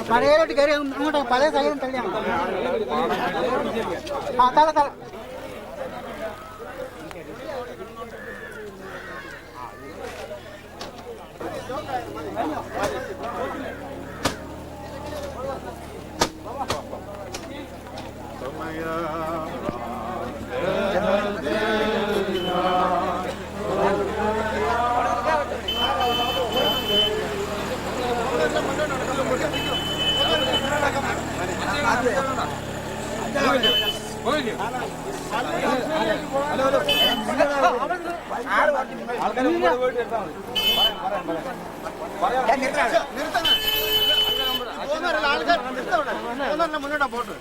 പഴയലോട്ട് കയറി അങ്ങോട്ട് പഴയ സൈഡും തള്ളിയാണ്. ആ തല തല മുന്നോട്ടാ പോട്ട്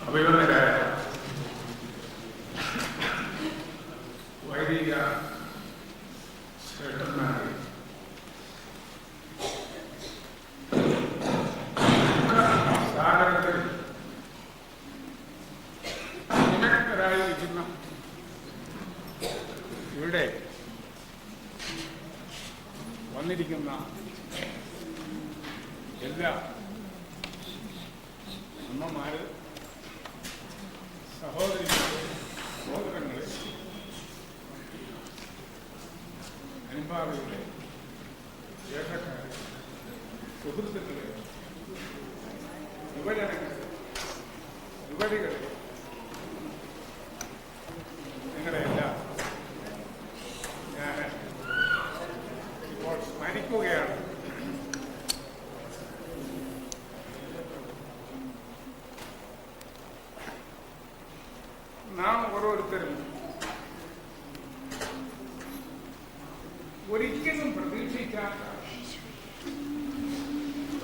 അഭിമന്യരായ വൈദിക ശ്രേഷ്ഠന്മാരെ, സാഗരത്തിൽ നിമഗ്നരായിരിക്കുന്ന ഇവിടെ വന്നിരിക്കുന്ന എല്ലാ അമ്മമാര്, സഹോദരികളെ, സഹോദരങ്ങളെ, അനുഭാവികളെ, ജ്യേഷ്ഠക്കാരെ, സുഹൃത്തുക്കളെ, യുവജനങ്ങളെ, യുവതികളെ, നിങ്ങളെല്ലാം ഞാൻ ഇപ്പോൾ സ്മരിക്കുകയാണ്. നാം ഓരോരുത്തരും ഒരിക്കലും പ്രതീക്ഷിക്കാത്ത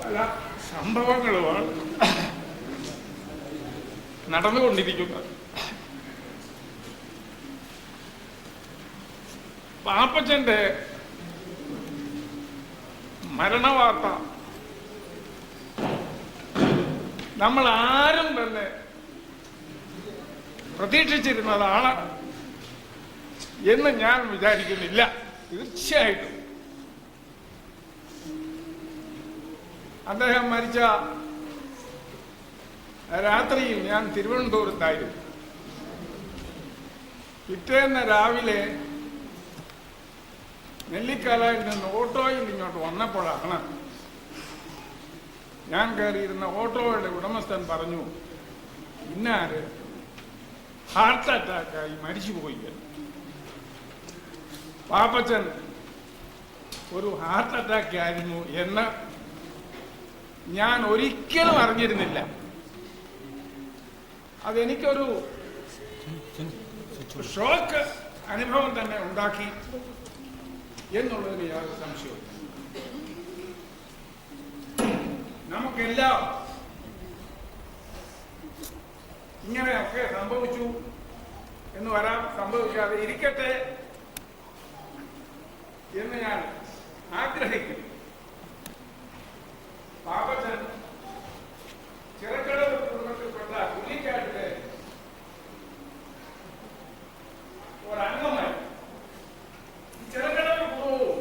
പല സംഭവങ്ങളുമാണ് നടന്നുകൊണ്ടിരിക്കുന്നത്. പാപ്പച്ചന്റെ മരണവാർത്ത നമ്മൾ ആരും തന്നെ പ്രതീക്ഷിച്ചിരുന്നതാണ് എന്ന് ഞാൻ വിചാരിക്കുന്നില്ല. തീർച്ചയായിട്ടും അദ്ദേഹം മരിച്ച രാത്രിയിൽ ഞാൻ തിരുവനന്തപുരത്തായിരുന്നു. പിറ്റേന്ന് രാവിലെ നെല്ലിക്കാലയിൽ നിന്ന് ഓട്ടോയിൽ ഇങ്ങോട്ട് വന്നപ്പോഴാണ് ഞാൻ കയറിയിരുന്ന ഓട്ടോയുടെ ഉടമസ്ഥൻ പറഞ്ഞു, ഇന്നാര് ഹാർട്ട് അറ്റാക്കായി മരിച്ചുപോയി. പാപ്പച്ചൻ ഒരു ഹാർട്ട് അറ്റാക്ക് ആയിരുന്നു എന്ന് ഞാൻ ഒരിക്കലും അറിഞ്ഞിരുന്നില്ല. അതെനിക്കൊരു ഷോക്ക് അനുഭവം തന്നെ ഉണ്ടാക്കി എന്നുള്ളതിന് യാതൊരു സംശയവും. നമുക്കെല്ലാം ഇങ്ങനെയൊക്കെ സംഭവിച്ചു എന്ന് വരാം, സംഭവിക്കാതെ ഇരിക്കട്ടെ എന്ന് ഞാൻ ആഗ്രഹിക്കുന്നു. പാപ്പച്ചൻ ചിറക്കടവ് കുടുംബത്തിൽപ്പെട്ട പുലിക്കാട്ടിലെ ഒരംഗമായി. ചിറക്കടവ് കുടുംബവും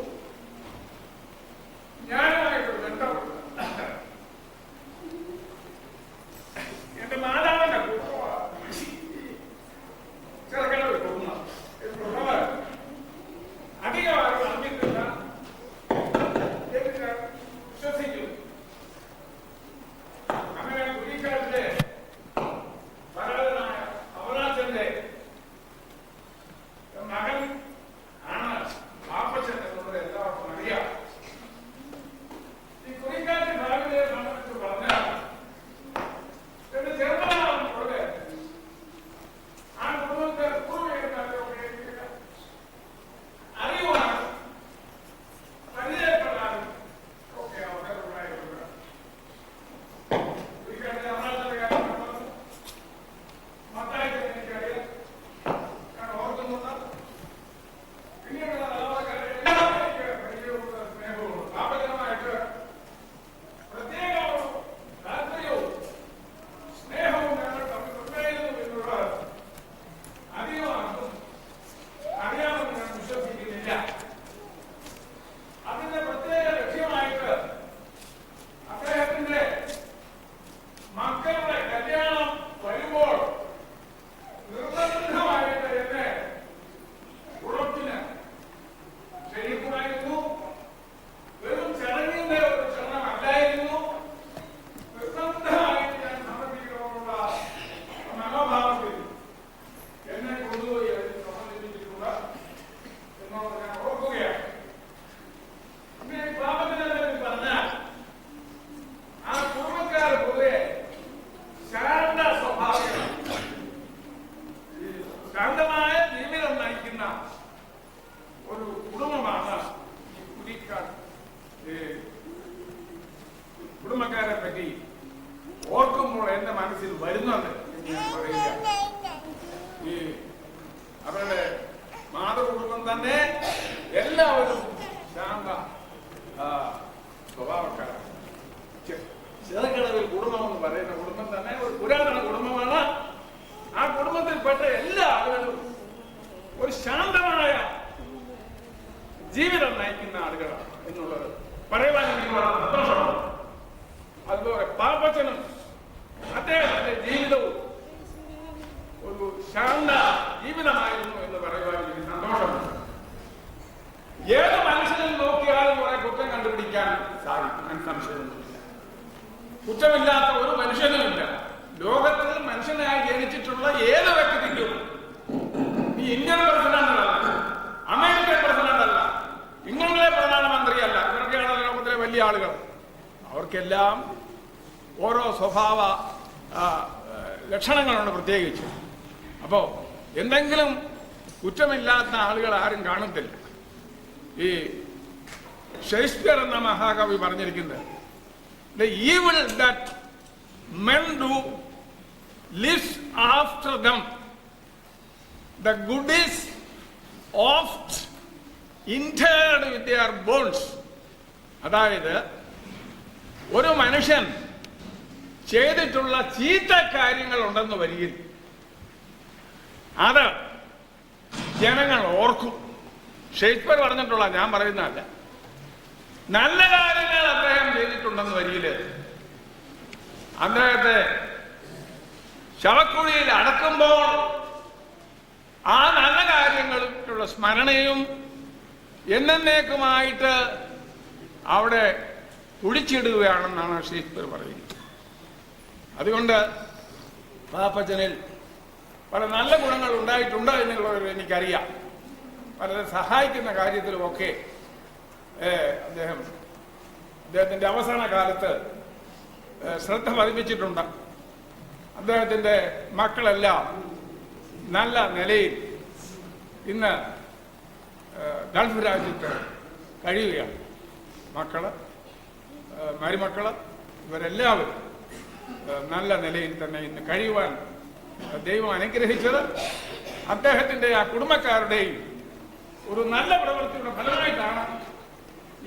ഞാനുമായിട്ടൊരു ബന്ധമുണ്ട്. എന്റെ മാതാവിന്റെ കുടുംബമാണ് ചിറക്കടവ് കുടുംബം. അധികമായി അറിഞ്ഞിട്ടില്ല എന്ന് ഞാൻ വിശ്വസിക്കുന്നു. അങ്ങനെ പുലിക്കാട്ടിലെ ഭരതനായ അവരാജന്റെ മകൻ ആണ് പാപ്പച്ചൻ എന്നുള്ളത് എല്ലാവർക്കും അറിയാം. ഈ കുറിക്കാറ്റ് ഭാവിയെ സംബന്ധിച്ച് പറഞ്ഞാൽ എന്റെ ചെറുപ്പനാളുടെ ആ കുടുംബത്തെ അറിയുവാനും പരിചയപ്പെടാനും ഒക്കെ അവസരം ഉണ്ടായിട്ടുണ്ട്. കുറിക്കാട്ടിലെ അവരാജന്റെ കാര്യം മത്തായിക്ക് എനിക്കറിയാം, ഞാൻ ഓർക്കുന്നുണ്ട്. പിന്നീടുള്ള തലമുറക്കാരെ പരിചയമുള്ള സ്നേഹവും പാപകരമായിട്ട് പ്രത്യേക താല്പര്യവും സ്നേഹവും ഞങ്ങൾ തമ്മിലുണ്ടായിരുന്നു എന്നുള്ളത് അധികമാർക്കും അറിയാമെന്ന് ഞാൻ വിശ്വസിക്കുന്നില്ല. അതിന്റെ പ്രത്യേക ലക്ഷ്യമായിട്ട് അദ്ദേഹത്തിന്റെ മക്കളുടെ കല്യാണം വരുമ്പോൾ നിർബന്ധമായിട്ട് എന്നെ ഉറപ്പിന് ക്ഷണിക്കുമായിരുന്നു. വെറും ചടങ്ങിന്റെ ഒരു ക്ഷണമല്ലായിരുന്നു, നിർബന്ധമായിട്ട് ഞാൻ സമർപ്പിക്കണമെന്നുള്ള മനോഭാവത്തിൽ എന്നെ കൊണ്ടുപോയി അതിൽ സമർപ്പിച്ചിട്ടുണ്ട് എന്നുള്ളത് ഞാൻ ഓർക്കുകയാണ്. പിന്നെ ഈ പാപത്തിനെ പറ്റി പറഞ്ഞാൽ ആ കുടുംബക്കാർ പൊതുവെ ശാന്ത സ്വഭാവമാണ്. ശാന്തമായ ജീവിതം നയിക്കുന്ന ഒരു കുടുംബമാണ് ഈ പുലിക്കാട്. കുടുംബക്കാരെ പറ്റി ഓർക്കുമ്പോൾ എന്റെ മനസ്സിൽ വരുന്നുണ്ട് എന്ന് ഞാൻ പറയുക. ഈ അവരുടെ മാതൃകുടുംബം തന്നെ എല്ലാവരും ശാന്ത സ്വഭാവക്കാരാണ്. ചിറക്കടവിൽ കുടുംബം എന്ന് പറയുന്ന കുടുംബം തന്നെ ഒരു പുരാതന കുടുംബമാണ്. ആ കുടുംബത്തിൽപ്പെട്ട എല്ലാ ആളുകളും ഒരു ശാന്തമായ ജീവിതം നയിക്കുന്ന ആളുകളാണ് എന്നുള്ളത് പറയുവാൻ എനിക്ക് വളരെ സന്തോഷമാണ്. അതുപോലെ പാപ്പച്ചനും അദ്ദേഹത്തിന്റെ ജീവിതവും ഒരു ശാന്ത ജീവിതമായിരുന്നു എന്ന് പറയുവാൻ എനിക്ക് സന്തോഷമുണ്ട്. ഏത് മനുഷ്യനിൽ നോക്കിയാലും കുറെ കുറ്റം കണ്ടുപിടിക്കാൻ സാധിക്കും, ഞാൻ സംശയമൊന്നുമില്ല. കുറ്റമില്ലാത്ത ഒരു മനുഷ്യനുമില്ല ലോകത്തിൽ. മനുഷ്യനായി ജനിച്ചിട്ടുള്ള ഏത് വ്യക്തിക്കും, ഈ ഇന്ത്യൻ പ്രസിഡന്റ് അല്ല, അമേരിക്കൻ പ്രസിഡന്റ് അല്ല, ഇംഗ്ലണ്ടിലെ പ്രധാനമന്ത്രിയല്ല, ഇവരൊക്കെയാണ് ലോകത്തിലെ വലിയ ആളുകൾ. അവർക്കെല്ലാം ഓരോ സ്വഭാവ ലക്ഷണങ്ങളുണ്ട് പ്രത്യേകിച്ച്. അപ്പോൾ എന്തെങ്കിലും കുറ്റമില്ലാത്ത ആളുകൾ ആരും കാണത്തില്ല. ഈ ഷേക്സ്പിയർ എന്ന മഹാകവി പറഞ്ഞിരിക്കുന്നത്, the evil that men do lives after them, the good is oft interred with their bones. അതായത് ഒരു മനുഷ്യൻ ചെയ്തിട്ടുള്ള ചീത്ത കാര്യങ്ങൾ ഉണ്ടെന്ന് വരികിൽ അത് ജനങ്ങൾ ഓർക്കും. ഷേക്സ്പിയർ പറഞ്ഞിട്ടുള്ള, ഞാൻ പറയുന്നതല്ല. നല്ല കാര്യങ്ങൾ അദ്ദേഹം ചെയ്തിട്ടുണ്ടെന്ന് വരികിൽ അദ്ദേഹത്തെ ശവക്കുഴിയിൽ അടക്കുമ്പോൾ ആ നല്ല കാര്യങ്ങൾക്കുള്ള സ്മരണയും എന്നേക്കുമായിട്ട് അവിടെ കുഴിച്ചിടുകയാണെന്നാണ് ഷേക്സ്പിയർ പറയുന്നത്. അതുകൊണ്ട് പാപ്പച്ചനിൽ പല നല്ല ഗുണങ്ങൾ ഉണ്ടായിട്ടുണ്ട് എന്നുള്ളത് എനിക്കറിയാം. വളരെ സഹായിക്കുന്ന കാര്യത്തിലുമൊക്കെ അദ്ദേഹത്തിന്റെ അവസാന കാലത്ത് ശ്രദ്ധ പതിപ്പിച്ചിട്ടുണ്ട്. അദ്ദേഹത്തിന്റെ മക്കളെല്ലാം നല്ല നിലയിൽ ഇന്ന് ഗൾഫ് രാജ്യത്ത് കഴിയുകയാണ്. മക്കള്, മരുമക്കള്, ഇവരെല്ലാവരും നല്ല നിലയിൽ തന്നെ ഇന്ന് കഴിയുവാൻ ദൈവം അനുഗ്രഹിച്ചത് അദ്ദേഹത്തിന്റെ ആ കുടുംബക്കാരുടെയും ഒരു നല്ല പ്രവൃത്തിയുടെ ഫലമായിട്ടാണ്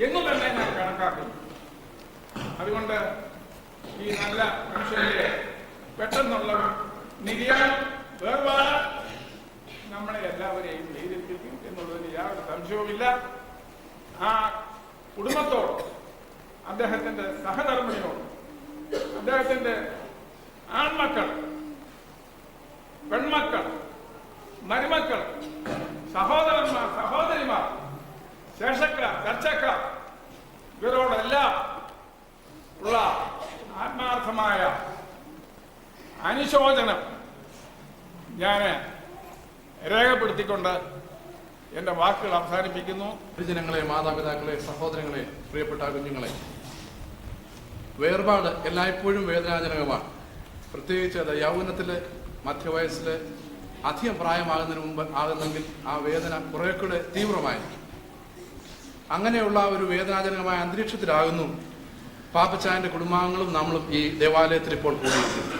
എന്ന് തന്നെ ഞാൻ കണക്കാക്കുന്നു. അതുകൊണ്ട് ഈ നല്ല മനുഷ്യന്റെ പെട്ടെന്നുള്ള നിര്യാണം വേർപാട് നമ്മളെ എല്ലാവരെയും വേദനിപ്പിക്കും എന്നുള്ളതിന് യാതൊരു സംശയവുമില്ല. ആ കുടുംബത്തോട്, അദ്ദേഹത്തിന്റെ സഹധർമ്മിണിയോട്, അദ്ദേഹത്തിന്റെ ആൺമക്കൾ, പെൺമക്കൾ, മരുമക്കൾ, സഹോദരന്മാർ, സഹോദരിമാർ, ശേഷക്കാർ, ചർച്ചക്കാർ, ഇവരോടെല്ലാം ഉള്ള ആത്മാർത്ഥമായ അനുശോചനം ഞാൻ രേഖപ്പെടുത്തിക്കൊണ്ട് എൻ്റെ വാക്കുകൾ അവസാനിപ്പിക്കുന്നു. ജനങ്ങളെ, മാതാപിതാക്കളെ, സഹോദരങ്ങളെ, പ്രിയപ്പെട്ട കുഞ്ഞുങ്ങളെ, വേർപാട് എല്ലായ്പ്പോഴും വേദനാജനകമാണ്. പ്രത്യേകിച്ച് അത് യൗവനത്തിൽ, മധ്യവയസ്സിൽ, അധികം പ്രായമാകുന്നതിന് മുമ്പ് ആകുന്നെങ്കിൽ ആ വേദന കുറെ കൂടെ തീവ്രമായിരിക്കും. അങ്ങനെയുള്ള ഒരു വേദനാജനകമായ അന്തരീക്ഷത്തിലാകുന്നു പാപ്പച്ചായന്റെ കുടുംബാംഗങ്ങളും നമ്മളും ഈ ദേവാലയത്തിൽ ഇപ്പോൾ കൂടിയിരിക്കുന്നു.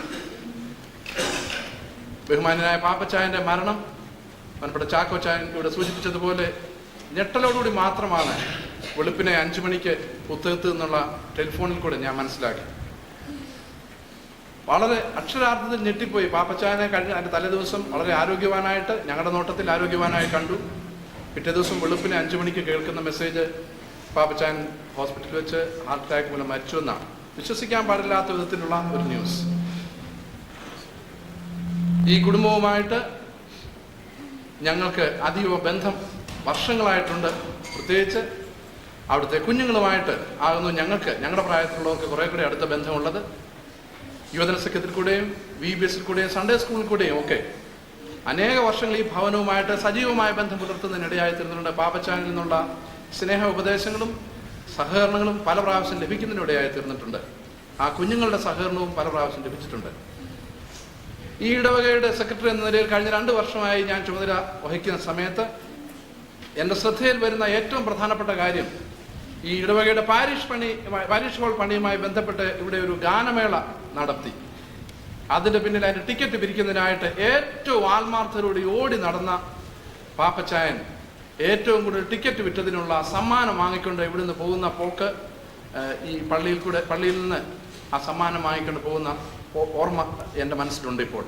ബഹുമാന്യനായ പാപ്പച്ചായന്റെ മരണം ബഹുമാനപ്പെട്ട ചാക്കോച്ചായൻ ഇവിടെ സൂചിപ്പിച്ചതുപോലെ ഞെട്ടലോടുകൂടി മാത്രമാണ് വെളുപ്പിനെ 5 മണിക്ക് പുത്തകത്ത് നിന്നുള്ള ടെലിഫോണിൽ കൂടെ ഞാൻ മനസ്സിലാക്കി. വളരെ അക്ഷരാർത്ഥത്തിൽ ഞെട്ടിപ്പോയി. പാപ്പച്ചായനെ കഴിഞ്ഞ അതിൻ്റെ തലേദിവസം വളരെ ആരോഗ്യവാനായിട്ട്, ഞങ്ങളുടെ നോട്ടത്തിൽ ആരോഗ്യവാനായി കണ്ടു. പിറ്റേ ദിവസം വെളുപ്പിനെ 5 മണിക്ക് കേൾക്കുന്ന മെസ്സേജ് പാപ്പച്ചായൻ ഹോസ്പിറ്റലിൽ വെച്ച് ഹാർട്ട് അറ്റാക്ക് മൂലം മരിച്ചുവെന്നാണ്. വിശ്വസിക്കാൻ പാടില്ലാത്ത വിധത്തിലുള്ള ഒരു ന്യൂസ്. ഈ കുടുംബവുമായിട്ട് ഞങ്ങൾക്ക് അതീവ ബന്ധം വർഷങ്ങളായിട്ടുണ്ട്. പ്രത്യേകിച്ച് അവിടുത്തെ കുഞ്ഞുങ്ങളുമായിട്ട് ആകുന്നു ഞങ്ങളുടെ പ്രായത്തിലുള്ളവർക്ക് കുറെ കൂടെ അടുത്ത ബന്ധമുള്ളത്. യുവജന സഖ്യത്തിൽ കൂടെയും VBS കൂടെയും സൺഡേ സ്കൂളിൽ കൂടെയും ഒക്കെ അനേക വർഷങ്ങൾ ഈ ഭവനവുമായിട്ട് സജീവമായ ബന്ധം പുലർത്തുന്നതിനിടയായി തീർന്നിട്ടുണ്ട്. പാപ്പച്ചാനിൽ നിന്നുള്ള സ്നേഹ ഉപദേശങ്ങളും സഹകരണങ്ങളും പല പ്രാവശ്യം ലഭിക്കുന്നതിനിടയായി തീർന്നിട്ടുണ്ട്. ആ കുഞ്ഞുങ്ങളുടെ സഹകരണവും പല പ്രാവശ്യം ലഭിച്ചിട്ടുണ്ട്. ഈ ഇടവകയുടെ സെക്രട്ടറി എന്ന നിലയിൽ കഴിഞ്ഞ 2 വർഷമായി ഞാൻ ചുമതല വഹിക്കുന്ന സമയത്ത് എൻ്റെ ശ്രദ്ധയിൽ വരുന്ന ഏറ്റവും പ്രധാനപ്പെട്ട കാര്യം, ഈ ഇടവകയുടെ പാരിഷ് ഹോൾ പണിയുമായി ബന്ധപ്പെട്ട് ഇവിടെ ഒരു ഗാനമേള നടത്തി. അതിൻ്റെ പിന്നിൽ അതിൻ്റെ ടിക്കറ്റ് പിരിക്കുന്നതിനായിട്ട് ഏറ്റവും ആത്മാർത്ഥതയോടെ ഓടി നടന്ന പാപ്പച്ചായൻ ഏറ്റവും കൂടുതൽ ടിക്കറ്റ് വിറ്റതിനുള്ള സമ്മാനം വാങ്ങിക്കൊണ്ട് ഇവിടുന്ന് പോകുന്ന പോക്ക്, ഈ പള്ളിയിൽ നിന്ന് ആ സമ്മാനം വാങ്ങിക്കൊണ്ട് പോകുന്ന ഓർമ്മ എൻ്റെ മനസ്സിലുണ്ട്. ഇപ്പോൾ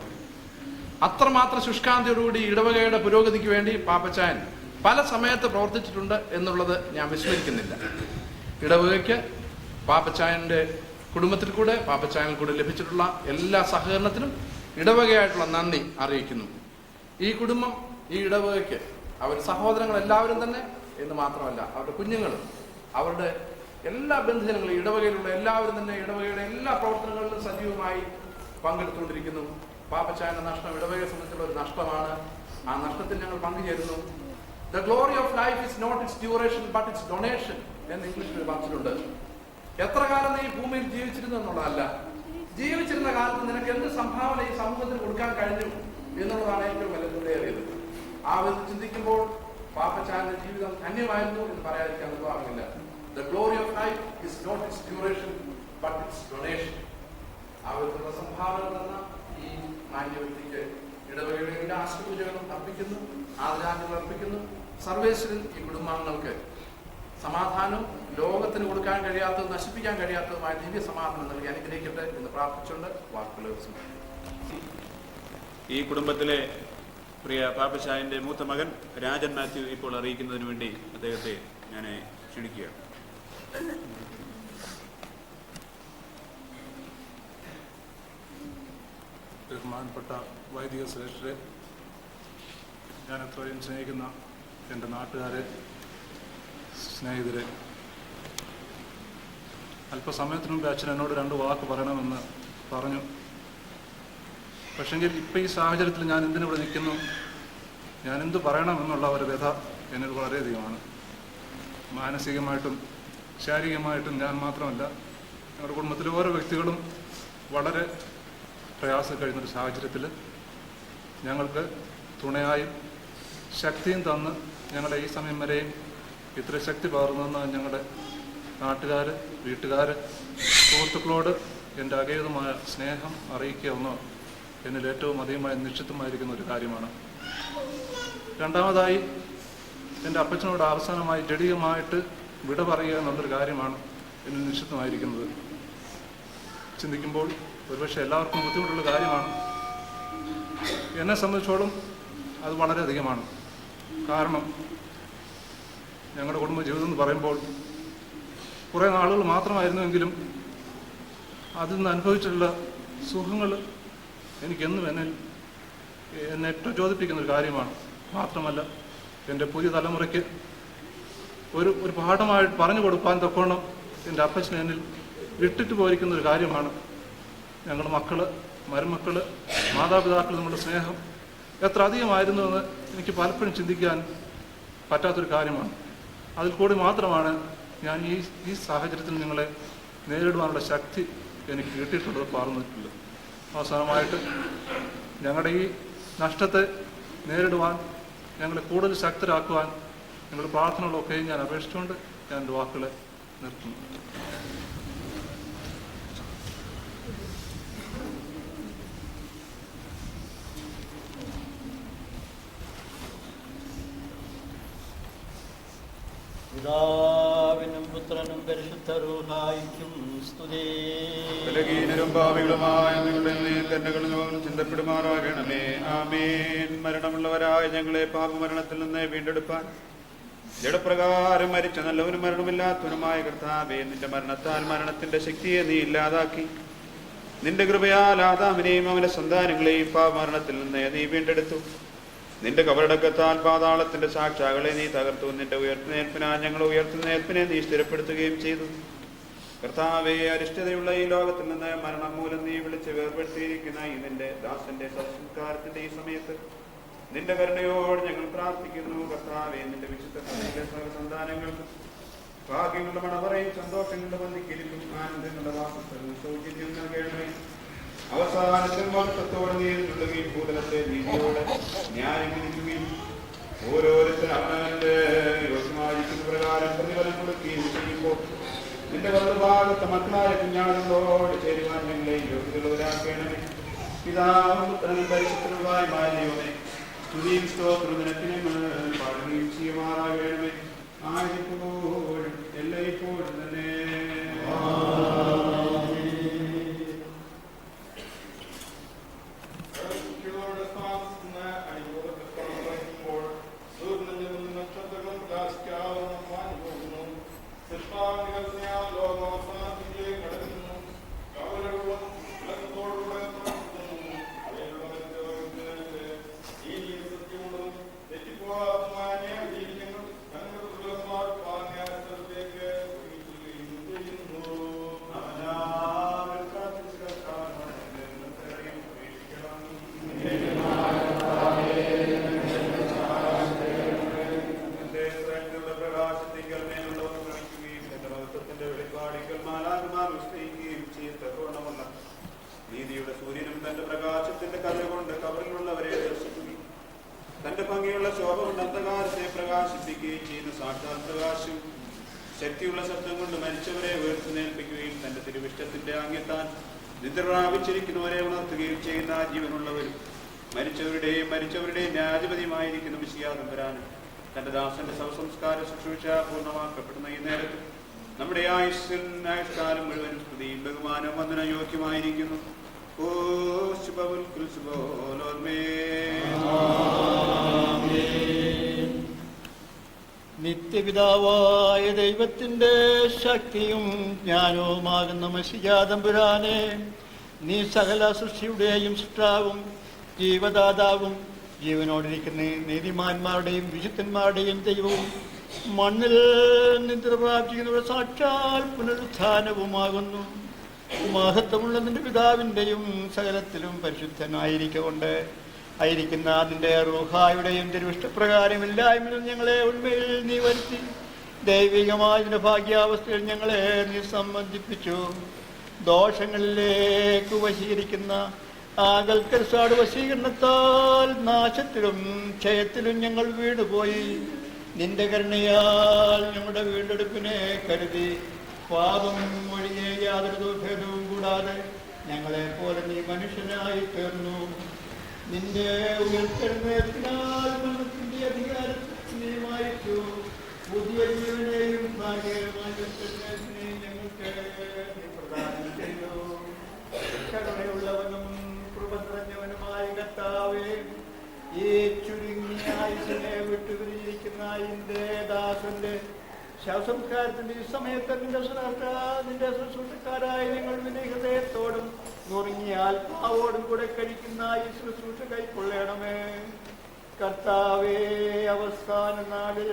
അത്രമാത്രം ശുഷ്കാന്തിയോടുകൂടി ഇടവകയുടെ പുരോഗതിക്ക് വേണ്ടി പാപ്പച്ചായൻ പല സമയത്ത് പ്രവർത്തിച്ചിട്ടുണ്ട് എന്നുള്ളത് ഞാൻ വിസ്മരിക്കുന്നില്ല. ഇടവകയ്ക്ക് പാപ്പച്ചായൻ്റെ കുടുംബത്തിൽ കൂടെ, പാപ്പച്ചായനിൽ കൂടെ ലഭിച്ചിട്ടുള്ള എല്ലാ സഹകരണത്തിനും ഇടവകയായിട്ടുള്ള നന്ദി അറിയിക്കുന്നു. ഈ കുടുംബം, ഈ ഇടവകയ്ക്ക് അവർ സഹോദരങ്ങൾ എല്ലാവരും തന്നെ എന്ന് മാത്രമല്ല, അവരുടെ കുഞ്ഞുങ്ങളും അവരുടെ എല്ലാ ബന്ധുജനങ്ങളും, ഇടവകയിലുള്ള എല്ലാവരും തന്നെ ഇടവകയുടെ എല്ലാ പ്രവർത്തനങ്ങളിലും സജീവമായി പങ്കെടുത്തുകൊണ്ടിരിക്കുന്നു. പാപ്പച്ചായന്റെ നഷ്ടം ഇടവകയെ സംബന്ധിച്ചുള്ള ഒരു നഷ്ടമാണ്. ആ നഷ്ടത്തിൽ ഞങ്ങൾ പങ്കുചേരുന്നു. The glory of life is not its duration but its donation എന്ന് ഇംഗ്ലീഷിൽ പറഞ്ഞിട്ടുണ്ട്. എത്ര കാലം നീ ഭൂമിയിൽ ജീവിച്ചിരുന്നു എന്നുള്ളതല്ല, ജീവിച്ചിരുന്ന കാലത്ത് നിനക്ക് എന്ത് സംഭാവന ഈ സമൂഹത്തിന് കൊടുക്കാൻ കഴിഞ്ഞു എന്നുള്ളതാണ് ഏറ്റവും വിലയേറിയത്. ആ വിധത്തിൽ ചിന്തിക്കുമ്പോൾ പാപ്പച്ചായന്റെ ജീവിതം ധന്യമായിരുന്നു എന്ന് പറയാതിരിക്കാൻ നിർവാഹമില്ല. The glory of life is not its duration but its donation. ആ വിധത്തിലുള്ള സംഭാവന തന്ന ഈ മാന്യ വ്യക്തിക്ക് ഇടവകയുടെ എല്ലാ ആശംസകളും അർപ്പിക്കുന്നു, ആദരാഞ്ജലികൾ അർപ്പിക്കുന്നു. സർവേശ്വരൻ ഈ കുടുംബാംഗങ്ങൾക്ക് സമാധാനവും ലോകത്തിന് കൊടുക്കാൻ കഴിയാത്തതും നശിപ്പിക്കാൻ കഴിയാത്തതുമായ ദിവ്യ സമാധാനം നൽകി അനുഗ്രഹിക്കട്ടെ എന്ന് പ്രാർത്ഥിച്ചുകൊണ്ട് വാക്കുകൾ ഈ കുടുംബത്തിലെ പ്രിയ പാപ്പച്ചായന്റെ മൂത്ത മകൻ രാജൻ മാത്യു ഇപ്പോൾ അറിയിക്കുന്നതിന് വേണ്ടി അദ്ദേഹത്തെ ഞാൻ ക്ഷണിക്കുകയാണ്. ബഹുമാനപ്പെട്ട വൈദിക ശ്രേഷ്ഠരെ, ഞാൻ അത്രയും സ്നേഹിക്കുന്ന എൻ്റെ നാട്ടുകാരെ, സ്നേഹിതരെ, അല്പസമയത്തിന് മുമ്പ് അച്ഛൻ എന്നോട് 2 വാക്ക് പറയണമെന്ന് പറഞ്ഞു. പക്ഷെങ്കിൽ ഇപ്പം ഈ സാഹചര്യത്തിൽ ഞാൻ എന്തിനിവിടെ നിൽക്കുന്നു, ഞാൻ എന്ത് പറയണമെന്നുള്ള ഒരു വ്യഥ എന്നിൽ വളരെയധികമാണ്. മാനസികമായിട്ടും ശാരീരികമായിട്ടും ഞാൻ മാത്രമല്ല, ഞങ്ങളുടെ കുടുംബത്തിലെ ഓരോ വ്യക്തികളും വളരെ പ്രയാസം കഴിയുന്നൊരു സാഹചര്യത്തിൽ ഞങ്ങൾക്ക് തുണയായും ശക്തിയും തന്ന് ഞങ്ങളെ ഈ സമയം വരെയും ഇത്ര ശക്തി പകർന്നെന്ന് ഞങ്ങളുടെ നാട്ടുകാർ, വീട്ടുകാർ, സുഹൃത്തുക്കളോട് എൻ്റെ അഗേതമായ സ്നേഹം അറിയിക്കുക ഒന്ന് എന്നിൽ ഏറ്റവും അധികമായി നിശ്ചിതമായിരിക്കുന്ന ഒരു കാര്യമാണ്. രണ്ടാമതായി എൻ്റെ അപ്പച്ചനോട് അവസാനമായി ജഡികമായിട്ട് വിട പറയുക എന്നുള്ളൊരു കാര്യമാണ് എന്നിൽ നിശ്ചിതമായിരിക്കുന്നത്. ചിന്തിക്കുമ്പോൾ ഒരുപക്ഷെ എല്ലാവർക്കും ബുദ്ധിമുട്ടുള്ള കാര്യമാണ്. എന്നെ സംബന്ധിച്ചോളം അത് വളരെയധികമാണ്. കാരണം ഞങ്ങളുടെ കുടുംബ ജീവിതം എന്ന് പറയുമ്പോൾ കുറേ നാളുകൾ മാത്രമായിരുന്നുവെങ്കിലും അതിൽ നിന്ന് അനുഭവിച്ചിട്ടുള്ള സുഖങ്ങൾ എനിക്കെന്നും എന്നെ ഏറ്റവും ചോദിപ്പിക്കുന്നൊരു കാര്യമാണ്. മാത്രമല്ല എൻ്റെ പുതിയ തലമുറയ്ക്ക് ഒരു പാഠമായിട്ട് പറഞ്ഞു കൊടുക്കാൻ തക്കോണം എൻ്റെ അപ്പച്ചൻ എന്നിൽ ഇട്ടിട്ട് പോയിരിക്കുന്നൊരു കാര്യമാണ്. ഞങ്ങളുടെ മക്കൾ, മരുമക്കൾ, മാതാപിതാക്കൾ തമ്മിലുള്ള സ്നേഹം എത്ര അധികമായിരുന്നുവെന്ന് എനിക്ക് പലപ്പോഴും ചിന്തിക്കാൻ പറ്റാത്തൊരു കാര്യമാണ്. അതിൽ കൂടി മാത്രമാണ് ഞാൻ ഈ സാഹചര്യത്തിൽ നിങ്ങളെ നേരിടുവാനുള്ള ശക്തി എനിക്ക് കിട്ടിയിട്ടുള്ളത്, പറഞ്ഞിട്ടുള്ളത്. അവസാനമായിട്ട് ഞങ്ങളുടെ ഈ നഷ്ടത്തെ നേരിടുവാൻ ഞങ്ങളെ കൂടുതൽ ശക്തരാക്കുവാൻ ഞങ്ങളുടെ പ്രാർത്ഥനകളൊക്കെ ഞാൻ അപേക്ഷിച്ചുകൊണ്ട് ഞാൻ എൻ്റെ വാക്കുകളെ നിർത്തുന്നു. പിതാവിനും പുത്രനും പരിശുദ്ധ റൂഹായിക്കും സ്തുതി. ബലഹീനരും പാപികളുമായ ഞങ്ങളുടെ ചിന്തപ്പെടുമാറാകണമേ. ആമേൻ. മരണമുള്ളവരായ ഞങ്ങളെ പാപമരണത്തിൽ നിന്ന് വീണ്ടെടുപ്പാൻ ജഡപ്രകാരം മരിച്ച നല്ലവനും മരണമില്ലാത്തവനുമായ കർത്താവേ, നിന്റെ മരണത്താൽ മരണത്തിന്റെ ശക്തിയെ നീ ഇല്ലാതാക്കി നിന്റെ കൃപയാൽ ആദാമിനെയും അവന്റെ സന്താനങ്ങളെയും പാപമരണത്തിൽ നിന്ന് നീ വീണ്ടെടുത്തു. നിന്റെ കബറടക്കത്താൽ പാതാളത്തിന്റെ സാക്ഷാകളെ നീ തകർത്തു. നിന്റെ ഉയർത്തുന്നേൽപ്പിനാൽ ഞങ്ങൾ ഉയർത്തുന്നേൽപ്പിനെ നീ സ്ഥിരപ്പെടുത്തുകയും ചെയ്തു. കർത്താവേ, അരിഷ്ടതയുള്ള ഈ ലോകത്തിൽ നിന്ന് മരണം മൂലം നീ വിളിച്ച് വേർപെടുത്തിയിരിക്കുന്ന ഈ നിന്റെ ദാസന്റെ സംസ്കാരത്തിന്റെ ഈ സമയത്ത് നിന്റെ കരുണയോട് ഞങ്ങൾ പ്രാർത്ഥിക്കുന്നു. കർത്താവേ, നിന്റെ വിശുദ്ധ സന്താനങ്ങൾക്ക് ഭാഗ്യങ്ങളുടെ മണവറയും സന്തോഷങ്ങളുടെ ബന്ധിക്കിരിക്കും ആനന്ദങ്ങളുടെ വാസസ്ഥലും സൗകര്യം നൽകണമേ. അവസാനത്തിൽ മഹത്വത്തോടെ നീ എഴുന്നള്ളുകയും ഭൂതലത്തെ നീതിയോടെ ന്യായം വിധിക്കുകയും ഓരോരുത്തരും അവനവന്റെ യോഗ്യമായിരിക്കുന്ന പ്രകാരം പ്രതിഫലം കൊടുക്കുകയും ചെയ്യുമ്പോൾ നിന്റെ വലതുഭാഗത്തെ മക്കളായ കുഞ്ഞാടുകളോട് ചേരുവാൻ ഞങ്ങളെ യോഗ്യതയുള്ളവരാക്കണമേ. പിതാവും പുത്രനും പരിശുദ്ധനുമായ ദൈവമേ, സ്തുതിയും സ്തോത്രവും നിനക്ക് ഞങ്ങൾ പാടുകയും ചെയ്യുമാറാകണമേ. ആയിരിപ്പോഴും എല്ലായ്പ്പോഴും തന്നെ. നീതിയുടെ സൂര്യനും തന്റെ പ്രകാശത്തിന്റെ കതിർ കൊണ്ട് കബറിലുള്ളവരെ ദർശിക്കുകയും തന്റെ ഭംഗിയുള്ള ശോഭ കൊണ്ട് അന്ധകാരത്തെ പ്രകാശിപ്പിക്കുകയും ചെയ്യുന്ന സാക്ഷാൽ പ്രകാശം ശക്തിയുള്ള ശബ്ദം കൊണ്ട് മരിച്ചവരെ ഉയർത്തുന്നേൽപ്പിക്കുകയും തന്റെ തിരുവിഷ്ടത്തിന്റെ ആംഗ്യത്താൽ നിദ്ര പ്രാപിച്ചിരിക്കുന്നവരെ ഉണർത്തുകയും ചെയ്യുന്ന ജീവനുള്ളവരും മരിച്ചവരുടെയും ന്യായാധിപതിയുമായിരിക്കുന്ന മിശിഹാതമ്പുരാനും തന്റെ ദാസന്റെ ശവസംസ്കാര ശുശ്രൂഷ പൂർണ്ണമാക്കപ്പെടുന്ന ഈ നേരത്ത് നമ്മുടെ ആയുഷ്കാലം മുഴുവൻ സ്തുതിയും ബഹുമാനവും വന്ദന യോഗ്യമായിരിക്കുന്നു. നിത്യപിതാവായ ദൈവത്തിന്റെ ശക്തിയും ജ്ഞാനവുമാകുന്ന മശിഹാതമ്പുരാനെ, നീ സകല സൃഷ്ടിയുടെയും സൃഷ്ടാവും ജീവദാതാവും ജീവനോടിരിക്കുന്ന നീതിമാന്മാരുടെയും വിശുദ്ധന്മാരുടെയും ദൈവവും മണ്ണിൽ നിദ്ര പ്രാപിക്കുന്നവരുടെ സാക്ഷാൽ പുനരുത്ഥാനവുമാകുന്നു. മഹത്വമുള്ള നിന്റെ പിതാവിൻ്റെയും സകലത്തിലും പരിശുദ്ധനായിരിക്കൊണ്ട് ആയിരിക്കുന്ന നിന്റെ റൂഹായുടെയും തിരുവിഷ്ടപ്രകാരം ഇല്ലായ്മയിൽ ഞങ്ങളെ ഉണ്മയിൽ നീ വരുത്തി ദൈവികമായ നിന്റെ ഭാഗ്യാവസ്ഥയിൽ ഞങ്ങളെ നീ സംബന്ധിപ്പിച്ചു. ദോഷങ്ങളിലേക്ക് വശീകരിക്കുന്ന ആകൽക്കരസാട് വശീകരണത്താൽ നാശത്തിലും ക്ഷയത്തിലും ഞങ്ങൾ വീണുപോയി. നിന്റെ കരുണയാൽ ഞങ്ങളുടെ വീണ്ടെടുപ്പിനെ കരുതി പാപം ഒഴികെ യാതൊരു ദുർഭേദവും കൂടാതെ ഞങ്ങളെ പോലെ നീ മനുഷ്യനായി തീർന്നു. നിന്റെ ഉയർത്തെഴുന്നേൽപ്പിനാൽ മരണത്തിന്റെ അധികാരത്തെ നീമായിച്ചു പുതിയ ജീവനെയും ഞങ്ങൾക്ക് നീ പ്രദാനം ചെയ്തു. കരുണയുള്ളവനും കൃപ നിറഞ്ഞവനുമായ കർത്താവേ, ഈ ചുരുങ്ങിയ ആയുസിനെ വിട്ടുപിരിഞ്ഞിരിക്കുന്ന എന്റെ ദാസന്റെ ശവസംസ്കാരത്തിന്റെ ഈ സമയത്ത് നിന്റെ ശുശ്രൂഷക്കാരായ നിങ്ങൾ വിനയഹൃദയത്തോടും നുറുങ്ങിയ ആത്മാവോടും കൂടെ കഴിക്കുന്ന ഈ ശുശ്രൂഷ കൈക്കൊള്ളണമേ. കർത്താവേ, അവസാന നാളിൽ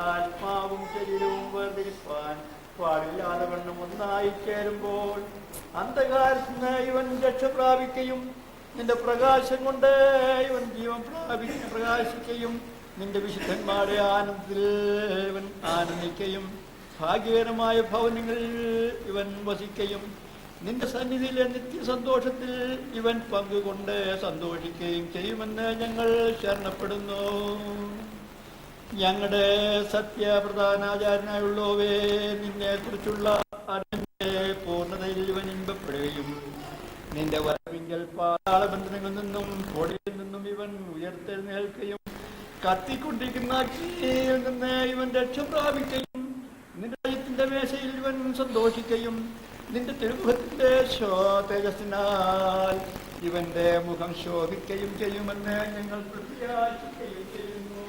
ആത്മാവും ശരീരവും വേർതിരിപ്പാൻ പാടില്ലാതെ വണ്ണം ഒന്നായി ചേരുമ്പോൾ അന്ധകാരത്തിന് ഇവൻ രക്ഷ പ്രാപിക്കുകയും നിന്റെ പ്രകാശം കൊണ്ട് ഇവൻ ജീവൻ പ്രകാശിക്കുകയും നിന്റെ വിശുദ്ധന്മാരെ ആനന്ദത്തിൽ ഇവൻ ആനന്ദിക്കുകയും ഭാഗ്യകരമായ ഭവനങ്ങളിൽ ഇവൻ വസിക്കുകയും നിന്റെ സന്നിധിയിലെ നിത്യസന്തോഷത്തിൽ ഇവൻ പങ്കുകൊണ്ട് സന്തോഷിക്കുകയും ചെയ്യുമെന്ന് ഞങ്ങൾ ശരണപ്പെടുന്നു. ഞങ്ങളുടെ സത്യപ്രധാനാചാരനായുള്ളവേ, നിന്നെ കുറിച്ചുള്ള അറിവിന്റെ പൂർണ്ണതയിൽ ഇവൻ ഇമ്പപ്പെടുകയും നിന്റെ വരവിങ്കൽ പാതാളബന്ധനങ്ങളിൽ നിന്നും പൊടിയിൽ നിന്നും ഇവൻ ഉയർത്തെഴുന്നേൽക്കുകയും കത്തിക്കൊണ്ടിരിക്കുന്ന അഗ്നിയിൽ നിന്ന് ഇവൻ രക്ഷ പ്രാപിക്കുകയും നിന്റെ രാജ്യത്തിന്റെ മേശയിൽ ഇവൻ സന്തോഷിക്കുകയും നിന്റെ തിരുമുഖത്തിന്റെ തേജസ്സിനാൽ ഇവന്റെ മുഖം ശോഭിക്കുകയും ചെയ്യുമെന്ന് ഞങ്ങൾ പ്രത്യാശിക്കുകയും ചെയ്യുന്നു.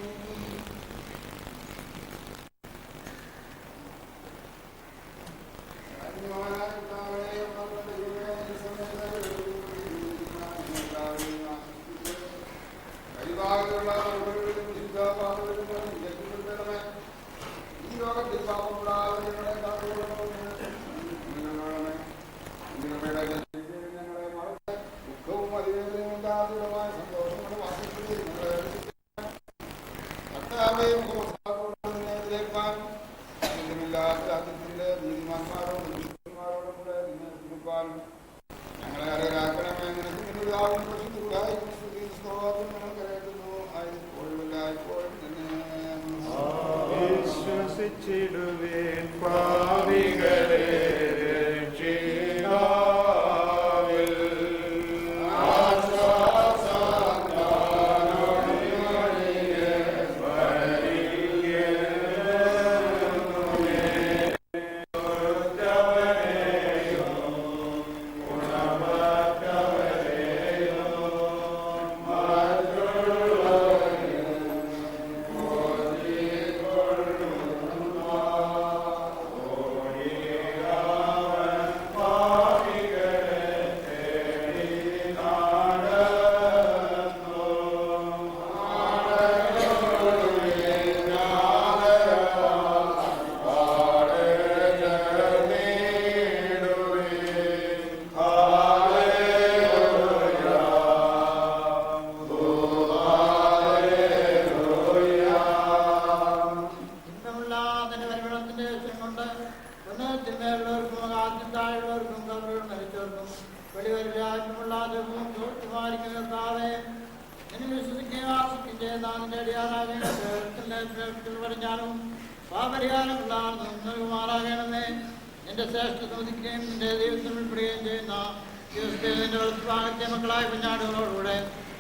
വിശ്വസിച്ചിടുവേൻ പാപികളെ നിന്റെ ശ്രേഷ്ഠ സ്തുതിക്കുകയും നിന്റെ ദൈവത്തിൽ ഉൾപ്പെടുകയും ചെയ്യുന്ന ദിവസത്തെ മക്കളായ കുഞ്ഞാടുകളോടുകൂടെ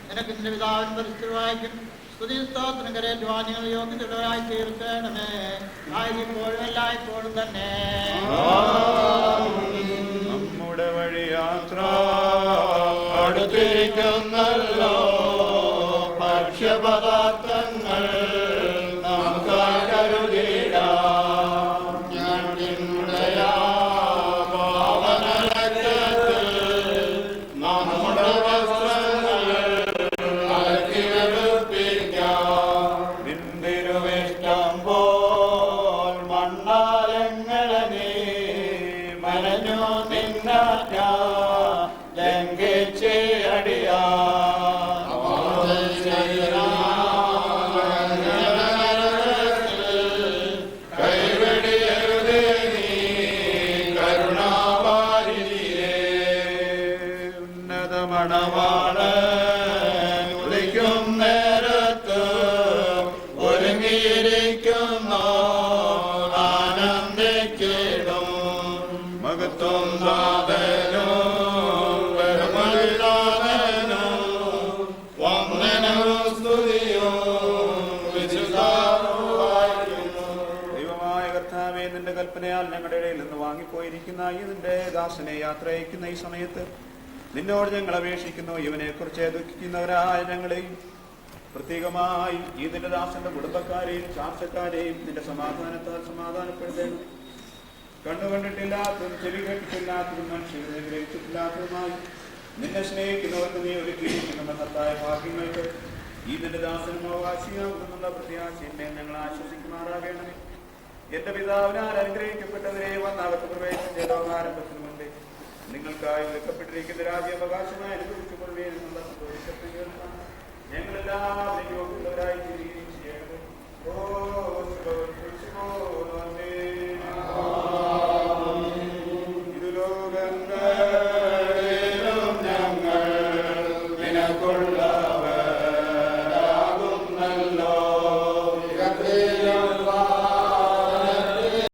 നിനക്ക് നിന്റെ പിതാവിൻ പരിസ്ഥിതിവായിക്കും സ്തുതിസ്തോത്രം കരേറ്റുവാൻ നിങ്ങൾ യോഗ്യതയുള്ളവരായി തീർക്കണമേ. ആയിരിപ്പോഴും എല്ലായ്പ്പോഴും തന്നെ നമ്മുടെ വഴി യാത്ര അടുത്തിരിക്കുന്നല്ലോ ഭക്ഷ്യപദാർത്ഥങ്ങൾ നമുക്ക് കരുതിടാം. സ്തുതിയോ വിശുദ്ധ ശുശ്രൂഷിക്കുന്ന ഈ നിന്റെ ദാസനെ യാത്ര അയക്കുന്ന ഈ സമയത്ത് നിന്നോട് ഞങ്ങൾ അപേക്ഷിക്കുന്നു. ഇവനെ കുറിച്ച് ദുഃഖിക്കുന്നവരായ ഞങ്ങളെയും പ്രത്യേകമായി ഈ നിന്റെ ദാസന്റെ കുടുംബക്കാരെയും ചാർച്ചക്കാരെയും നിന്റെ സമാധാനത്താൽ സമാധാനപ്പെടുത്തേണം. കണ്ടുകണ്ടിട്ടില്ലാത്തതും ചെവി കേട്ടിട്ടില്ലാത്തതും മനുഷ്യരെ ഗ്രഹിച്ചിട്ടില്ലാത്തതുമായി നിന്നെ സ്നേഹിക്കുന്നവർക്ക് നീ ഒരുക്കിയിരിക്കുന്ന മഹത്തായ ഭാഗ്യങ്ങൾക്ക് ഈ നിന്റെ ദാസനും അവകാശിയാകുമെന്നുള്ള പ്രത്യാശയെ ഞങ്ങൾ ആശ്വസിക്കുമാറാകണമേ. എന്റെ പിതാവിനാൽ അനുഗ്രഹിക്കപ്പെട്ടവരെ വന്നകത്ത് പ്രവേശിച്ച ലോകാരംഭത്തിന് മുമ്പേ നിങ്ങൾക്കായി ഒരുക്കപ്പെട്ടിരിക്കുന്ന രാജ്യാവകാശമായി അനുഭവിച്ചുകൊള്ളുകയും